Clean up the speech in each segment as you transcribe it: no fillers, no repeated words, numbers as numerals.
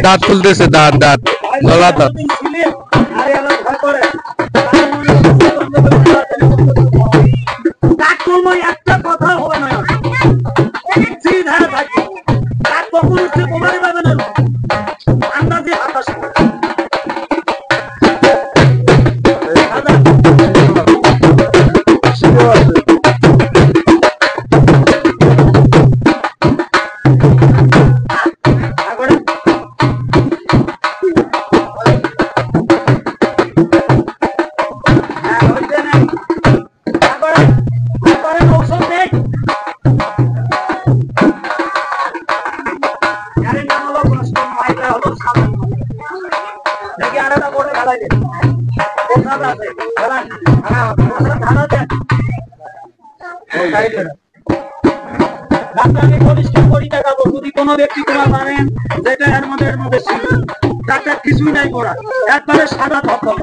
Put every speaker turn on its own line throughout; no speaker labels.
দাঁত খুলতেছে, দাঁত দাঁত গলা দাঁত।
একটা কথা হবে না, ধারে থাকি তার কখন উঠতে প্রমাণই পাবে না, আন্দাজে হাতাশ কোন ব্যক্তি তোমরা জানেন যেটা এর মধ্যে ডাক্তার কিছুই নাই করা, একবারে সাদা ধকল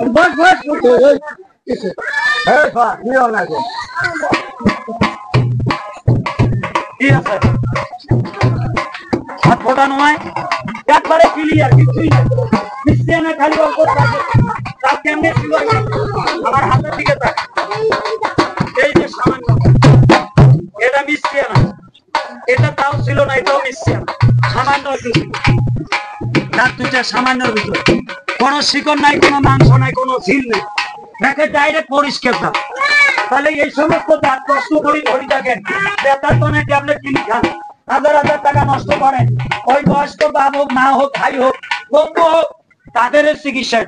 হাত ফোটানো হয় একবারে ক্লিয়ার, কিছুই নাই মিশিয়ে না, খালি অল্প তার কেমনে ছিল আমার হাতের দিকে তাক, এই যে সামান্য এটা মিশিয়ে না, এটা তাও ছিল না, এটাও মিশিয়ে না, সামান্য দাঁত দুটা সামান্যর ভিতরে কোনো শিকড় নাই, কোনো মাংস নাই, কোনো ঝিল নেই, দেখে ডাইরেক্ট পরিষ্কার দাঁত। তাহলে এই সমস্ত দাঁত কষ্ট করি ধরি থাকেন, ব্যথার কোনো ট্যাবলেট কিনে খান, হাজার হাজার টাকা নষ্ট করেন, ওই বয়স্ক বাপ হোক, মা হোক, ভাই হোক, বন্ধু হোক, তাদের চিকিৎসা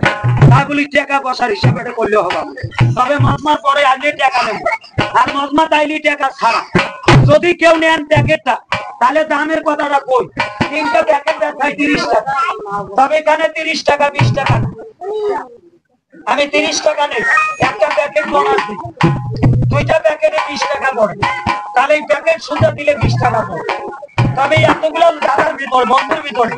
তাগুলি টাকা পয়সার হিসাবে করলে হবে। তবে মজমার পরে আগে টাকা নেব, আর মজমা তাইলে টাকা ছাড়া। যদি কেউ নেন প্যাকেটটা, তাহলে দামের কথাটা কই, 3টা প্যাকেট দেখায় 30 টাকা, তবে এখানে 30 টাকা 20 টাকা না, আমি 30 টাকা নেই, একটা প্যাকেট বোনাস দিই, 2টা প্যাকেটে 20 টাকা পড়ে, তাহলে এই প্যাকেট সুন্দর দিলে 20 টাকা পড়ে। তবে এতগুলো টাকার ভিতরে বন্ধুর ভিতরে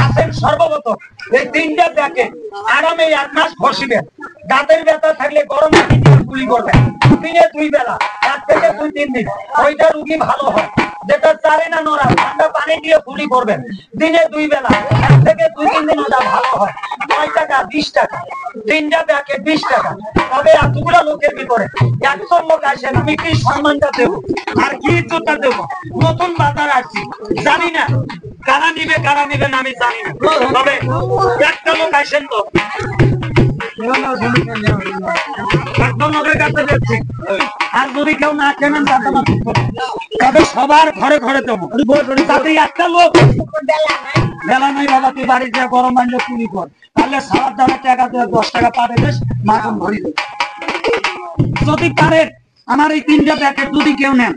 আছেন সর্বপ্রথম এই 3টা প্যাকেট আরামে 1 মাস ঘষিবেন। দাঁতের ব্যথা থাকলে গরম পানি দিয়ে কুলি করবেন, দিনে 2 বেলা, 1 থেকে 2-3 দিন, ওইটা রুগী ভালো হয়। যেটা চারে না নড়া, ঠান্ডা পানি দিয়ে কুলি করবেন, দিনে 2 বেলা, 1 থেকে 2-3 দিন, ওটা ভালো হয়। 9 টাকা 20 টাকা, 3টা প্যাকেট 20 টাকা। তবে এতগুলো লোকের ভিতরে একজন লোক আসেন, আমি কি সম্মানটা দেবো আর কি ইজ্জতটা দেবো? নতুন বাজার আসছি, জানি না কারা নিবে কারা নিবে না, আমি জানি না, তবে একটা লোক আসেন তো আর যদি কেউ না কেনেন তবে সবার ঘরে ঘরে দেবো, তাতে একটা লোক বেলা নাই বাবা, তুই বাড়িতে গরম আনলে চুরি কর, তাহলে সারার দ্বারা টাকা 10 টাকা পাবে বেশ মাখন ভরি দেবে। যদি পারেন আমার এই 3টা প্যাকেট যদি কেউ নেন,